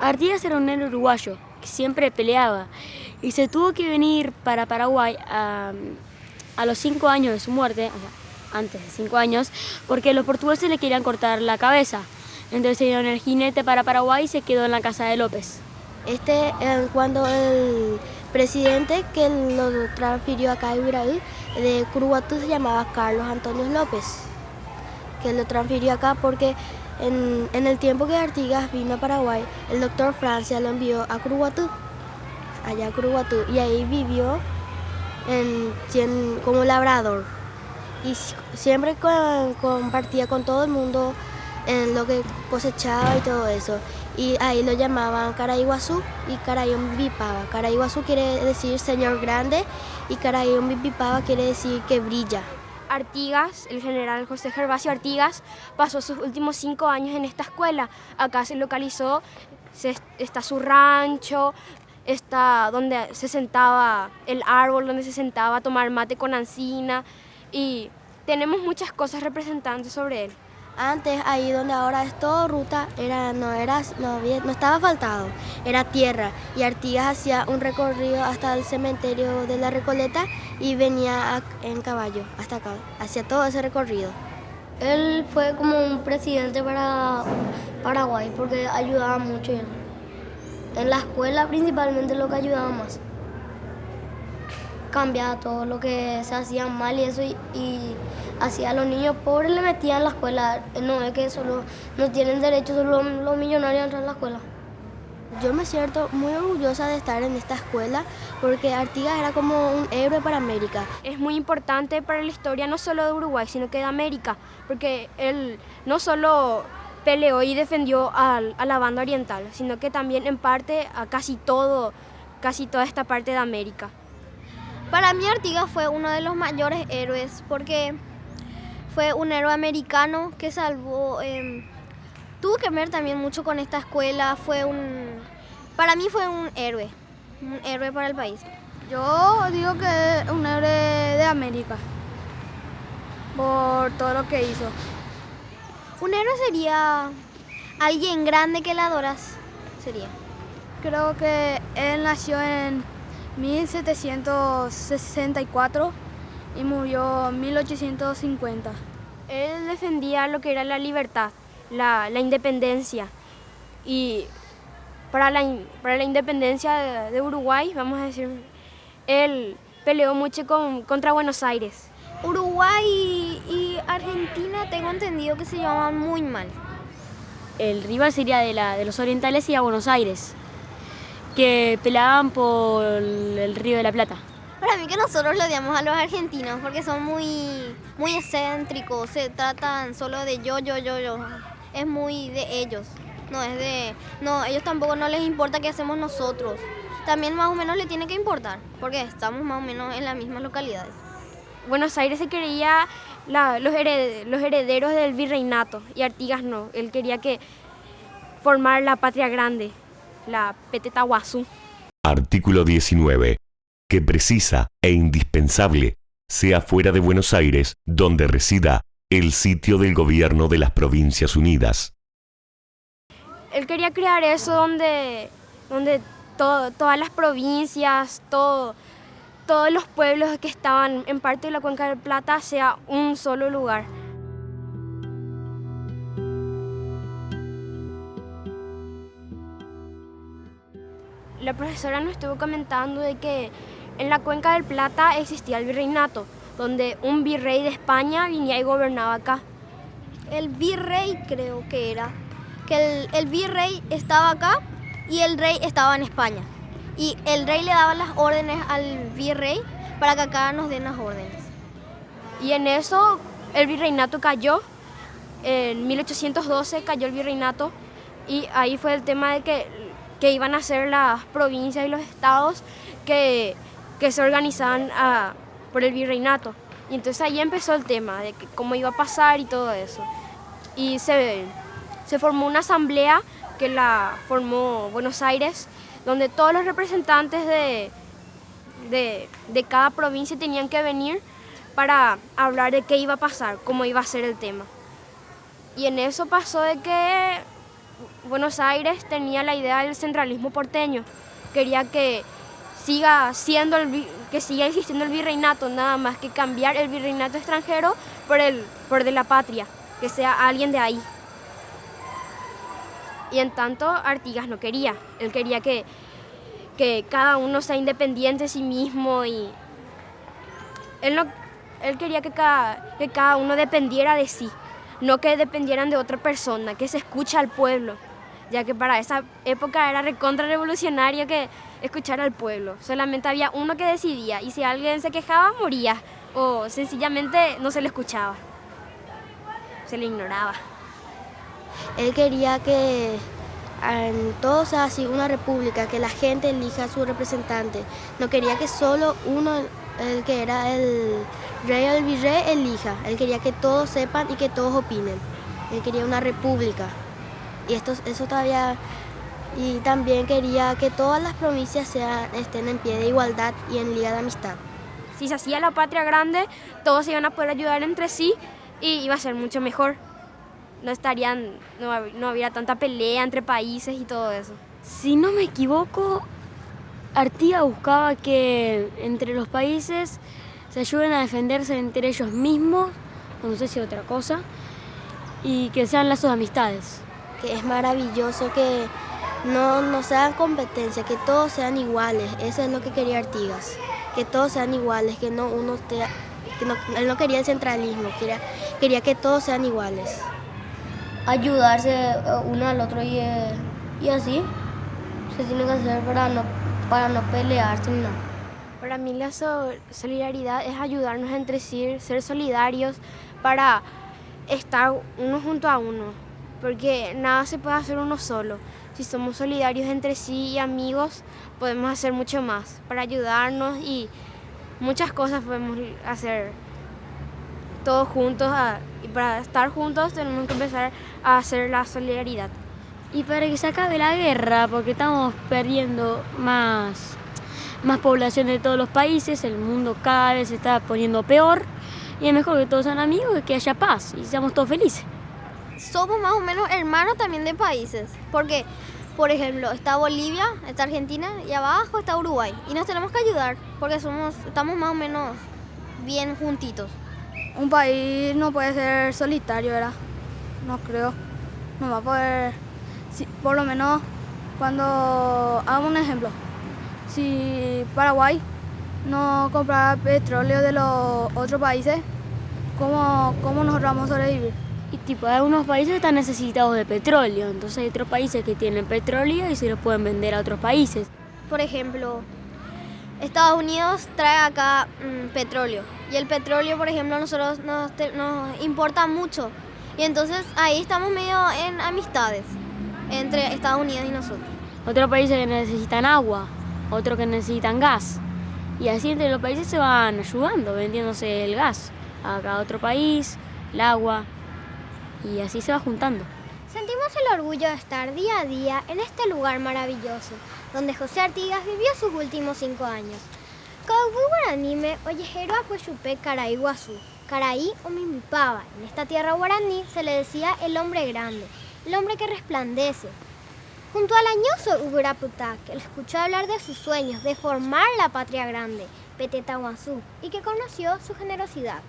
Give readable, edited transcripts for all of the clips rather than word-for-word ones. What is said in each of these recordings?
Artigas era un héroe uruguayo que siempre peleaba y se tuvo que venir para Paraguay a los 5 años de su muerte, o sea, antes de 5 años, porque los portugueses le querían cortar la cabeza. Entonces se dieron el jinete para Paraguay y se quedó en la casa de López. Cuando el presidente que lo transfirió acá a Ibiraí, de Curuguatú, se llamaba Carlos Antonio López, que lo transfirió acá porque en el tiempo que Artigas vino a Paraguay, el doctor Francia lo envió a Curuguatú, allá a Curuguatú, y ahí vivió como labrador. Y siempre compartía con todo el mundo en lo que cosechaba y todo eso. Y ahí lo llamaban Caraiguazú y Carayumbipaba. Caraiguazú quiere decir señor grande y Carayumbipaba quiere decir que brilla. Artigas, el general José Gervasio Artigas, pasó sus últimos 5 años en esta escuela. Acá se localizó, está su rancho, está donde se sentaba el árbol, donde se sentaba a tomar mate con encina, y tenemos muchas cosas representantes sobre él. Antes, ahí donde ahora es todo ruta, no estaba asfaltado, era tierra. Y Artigas hacía un recorrido hasta el cementerio de la Recoleta y venía en caballo hasta acá, hacía todo ese recorrido. Él fue como un presidente para Paraguay porque ayudaba mucho. En la escuela principalmente lo que ayudaba más. Cambiaba todo lo que se hacía mal y eso, y hacía a los niños pobres le metían en la escuela. No es que solo no tienen derecho, solo los millonarios a entrar en la escuela. Yo me siento muy orgullosa de estar en esta escuela porque Artigas era como un héroe para América. Es muy importante para la historia no solo de Uruguay, sino que de América, porque él no solo peleó y defendió a la banda oriental, sino que también en parte a casi toda esta parte de América. Para mí Artigas fue uno de los mayores héroes porque fue un héroe americano que salvó, tuvo que ver también mucho con esta escuela, para mí fue un héroe para el país. Yo digo que es un héroe de América por todo lo que hizo. Un héroe sería alguien grande que le adoras, sería. Creo que él nació en 1764 y murió en 1850. Él defendía lo que era la libertad, la independencia. Y para la independencia de Uruguay, vamos a decir, él peleó mucho contra Buenos Aires. Uruguay y Argentina tengo entendido que se llevaban muy mal. El rival sería de los orientales y a Buenos Aires, que peleaban por el Río de la Plata. Para mí que nosotros le odiamos a los argentinos porque son muy excéntricos, se tratan solo de yo. Es muy de ellos, ellos tampoco no les importa qué hacemos nosotros. También más o menos le tiene que importar, porque estamos más o menos en las mismas localidades. Buenos Aires se creía los herederos del virreinato y Artigas no, él quería formar la patria grande, la Petetaguazú. Artículo 19. Que precisa e indispensable sea fuera de Buenos Aires donde resida el sitio del gobierno de las Provincias Unidas. Él quería crear eso donde todas las provincias, todos los pueblos que estaban en parte de la Cuenca del Plata sea un solo lugar. La profesora nos estuvo comentando de que en la Cuenca del Plata existía el virreinato, donde un virrey de España venía y gobernaba acá. El virrey creo que era, que el virrey estaba acá y el rey estaba en España. Y el rey le daba las órdenes al virrey para que acá nos den las órdenes. Y en eso el virreinato cayó, en 1812 cayó el virreinato y ahí fue el tema de que iban a ser las provincias y los estados que se organizaban por el virreinato. Y entonces ahí empezó el tema de cómo iba a pasar y todo eso. Y se formó una asamblea que la formó Buenos Aires, donde todos los representantes de cada provincia tenían que venir para hablar de qué iba a pasar, cómo iba a ser el tema. Y en eso pasó de que Buenos Aires tenía la idea del centralismo porteño. Quería que siga existiendo el virreinato, nada más que cambiar el virreinato extranjero por de la patria, que sea alguien de ahí. Y en tanto Artigas no quería. Él quería que cada uno sea independiente de sí mismo y él quería que cada uno dependiera de sí, no que dependieran de otra persona, que se escuche al pueblo, ya que para esa época era recontra-revolucionario que escuchar al pueblo. Solamente había uno que decidía y si alguien se quejaba, moría o sencillamente no se le escuchaba, se le ignoraba. Él quería que todo sea así, una república, que la gente elija a su representante. No quería que solo uno, el que era el rey o el virrey, elija. Él quería que todos sepan y que todos opinen. Él quería una república. Y eso todavía... Y también quería que todas las provincias estén en pie de igualdad y en liga de amistad. Si se hacía la patria grande, todos se iban a poder ayudar entre sí y iba a ser mucho mejor. No habría tanta pelea entre países y todo eso. Si no me equivoco, Artigas buscaba que entre los países se ayuden a defenderse entre ellos mismos, o no sé si otra cosa, y que sean lazos de amistades. Que es maravilloso que no sean competencia, que todos sean iguales. Eso es lo que quería Artigas, que todos sean iguales, que no uno esté, él no quería el centralismo, quería que todos sean iguales. Ayudarse uno al otro y así se tiene que hacer para no pelearse ni nada. Para mí la solidaridad es ayudarnos entre sí, ser solidarios para estar uno junto a uno, porque nada se puede hacer uno solo. Si somos solidarios entre sí y amigos, podemos hacer mucho más para ayudarnos y muchas cosas podemos hacer todos juntos. Y para estar juntos tenemos que empezar a hacer la solidaridad. Y para que se acabe la guerra, porque estamos perdiendo más población de todos los países, el mundo cada vez se está poniendo peor y es mejor que todos sean amigos y que haya paz y seamos todos felices. Somos más o menos hermanos también de países, porque, por ejemplo, está Bolivia, está Argentina y abajo está Uruguay. Y nos tenemos que ayudar porque estamos más o menos bien juntitos. Un país no puede ser solitario, ¿verdad? No creo. No va a poder... por lo menos cuando... Hago un ejemplo. Si Paraguay no compra petróleo de los otros países, ¿cómo nosotros vamos a sobrevivir? Y tipo, algunos países están necesitados de petróleo, entonces hay otros países que tienen petróleo y se los pueden vender a otros países. Por ejemplo, Estados Unidos trae acá petróleo. Y el petróleo, por ejemplo, a nosotros nos importa mucho. Y entonces ahí estamos medio en amistades entre Estados Unidos y nosotros. Otros países que necesitan agua, otros que necesitan gas. Y así entre los países se van ayudando, vendiéndose el gas a cada otro país, el agua, y así se va juntando. Sentimos el orgullo de estar día a día en este lugar maravilloso, donde José Artigas vivió sus últimos 5 años. Kaubu guaranime oyejero apuchupe Caraí Guazú. Caraí o Mimipaba. En esta tierra guaraní se le decía el hombre grande, el hombre que resplandece. Junto al añoso Uguraputá, que le escuchó hablar de sus sueños de formar la patria grande, Peteta Guazú, y que conoció su generosidad.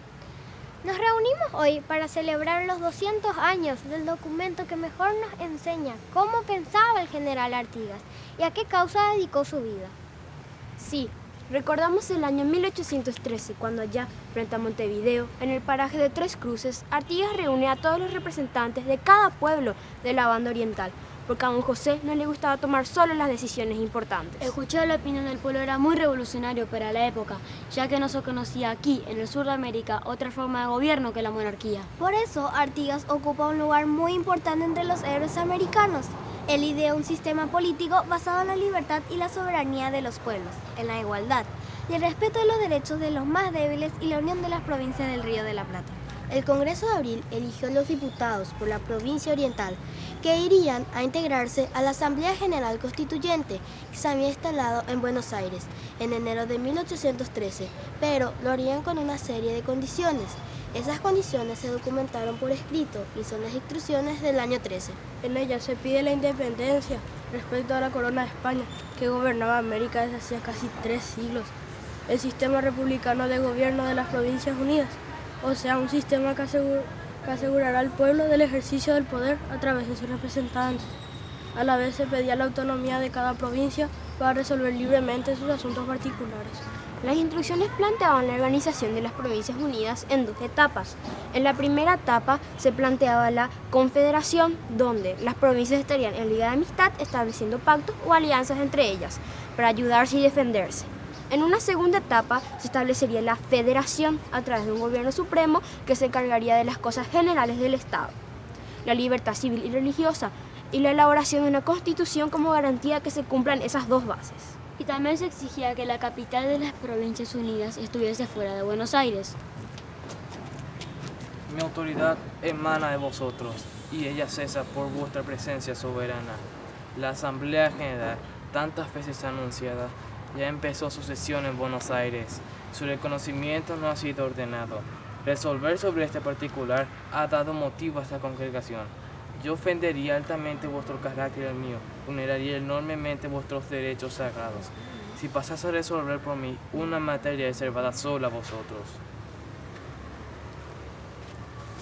Nos reunimos hoy para celebrar los 200 años del documento que mejor nos enseña cómo pensaba el general Artigas y a qué causa dedicó su vida. Sí, recordamos el año 1813, cuando allá, frente a Montevideo, en el paraje de Tres Cruces, Artigas reúne a todos los representantes de cada pueblo de la banda oriental, porque a don José no le gustaba tomar solo las decisiones importantes. Escuchar la opinión del pueblo era muy revolucionario para la época, ya que no se conocía aquí, en el sur de América, otra forma de gobierno que la monarquía. Por eso, Artigas ocupa un lugar muy importante entre los héroes americanos. Él ideó un sistema político basado en la libertad y la soberanía de los pueblos, en la igualdad y el respeto de los derechos de los más débiles y la unión de las provincias del Río de la Plata. El Congreso de Abril eligió los diputados por la provincia oriental que irían a integrarse a la Asamblea General Constituyente que se había instalado en Buenos Aires en enero de 1813, pero lo harían con una serie de condiciones, Esas condiciones se documentaron por escrito y son las instrucciones del año 13. En ella se pide la independencia respecto a la corona de España, que gobernaba América desde hacía casi 3 siglos. El sistema republicano de gobierno de las Provincias Unidas, o sea, un sistema que asegurará al pueblo del ejercicio del poder a través de sus representantes. A la vez se pedía la autonomía de cada provincia para resolver libremente sus asuntos particulares. Las instrucciones planteaban la organización de las Provincias Unidas en 2 etapas. En la primera etapa se planteaba la confederación, donde las provincias estarían en liga de amistad estableciendo pactos o alianzas entre ellas para ayudarse y defenderse. En una segunda etapa se establecería la federación a través de un gobierno supremo que se encargaría de las cosas generales del Estado, la libertad civil y religiosa y la elaboración de una constitución como garantía que se cumplan esas 2 bases. Y también se exigía que la capital de las Provincias Unidas estuviese fuera de Buenos Aires. Mi autoridad emana de vosotros, y ella cesa por vuestra presencia soberana. La Asamblea General, tantas veces anunciada, ya empezó su sesión en Buenos Aires. Su reconocimiento no ha sido ordenado. Resolver sobre este particular ha dado motivo a esta congregación. Yo ofendería altamente vuestro carácter y el mío, vulneraría enormemente vuestros derechos sagrados, si pasase a resolver por mí una materia reservada solo a vosotros.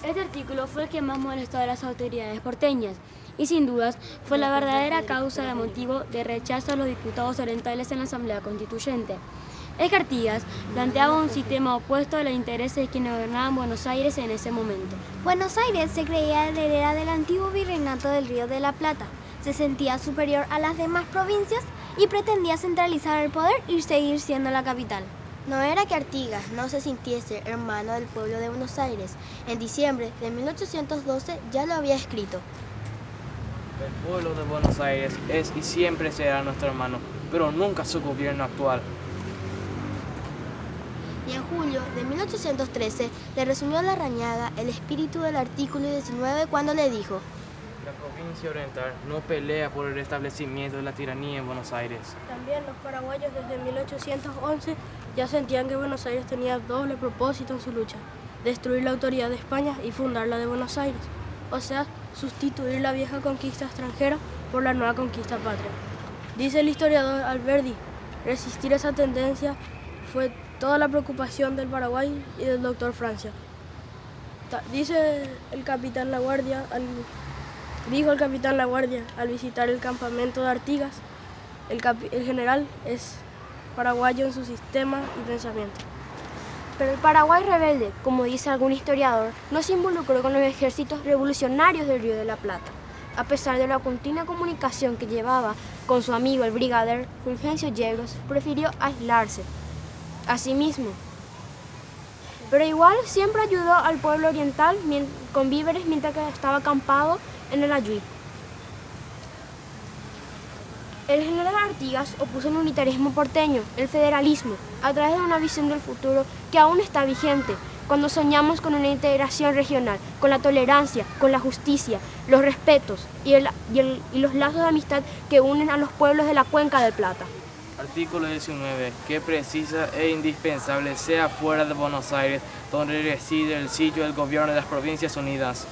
Este artículo fue el que más molestó a las autoridades porteñas y sin dudas fue la verdadera causa de motivo de rechazo a los diputados orientales en la Asamblea Constituyente. Edgar Artigas planteaba un sistema opuesto a los intereses de quienes gobernaban Buenos Aires en ese momento. Buenos Aires se creía heredera del antiguo virreinato del Río de la Plata, se sentía superior a las demás provincias y pretendía centralizar el poder y seguir siendo la capital. No era que Artigas no se sintiese hermano del pueblo de Buenos Aires. En diciembre de 1812 ya lo había escrito. El pueblo de Buenos Aires es y siempre será nuestro hermano, pero nunca su gobierno actual. Y en julio de 1813 le resumió a Larrañaga el espíritu del artículo 19 cuando le dijo: La provincia oriental no pelea por el restablecimiento de la tiranía en Buenos Aires. También los paraguayos desde 1811 ya sentían que Buenos Aires tenía doble propósito en su lucha: destruir la autoridad de España y fundar la de Buenos Aires, o sea, sustituir la vieja conquista extranjera por la nueva conquista patria. Dice el historiador Alberdi, resistir esa tendencia fue toda la preocupación del Paraguay y del doctor Francia. Dice el capitán Laguardia, dijo el capitán Laguardia al visitar el campamento de Artigas, el general es paraguayo en su sistema y pensamiento. Pero el Paraguay rebelde, como dice algún historiador, no se involucró con los ejércitos revolucionarios del Río de la Plata, a pesar de la continua comunicación que llevaba con su amigo el brigadier Fulgencio Yegros, prefirió aislarse a sí mismo. Pero igual siempre ayudó al pueblo oriental con víveres mientras que estaba acampado en el Ayuí. El general Artigas opuso el unitarismo porteño, el federalismo, a través de una visión del futuro que aún está vigente, cuando soñamos con una integración regional, con la tolerancia, con la justicia, los respetos y los lazos de amistad que unen a los pueblos de la Cuenca del Plata. Artículo 19. Que precisa e indispensable sea fuera de Buenos Aires, donde reside el sitio del gobierno de las Provincias Unidas.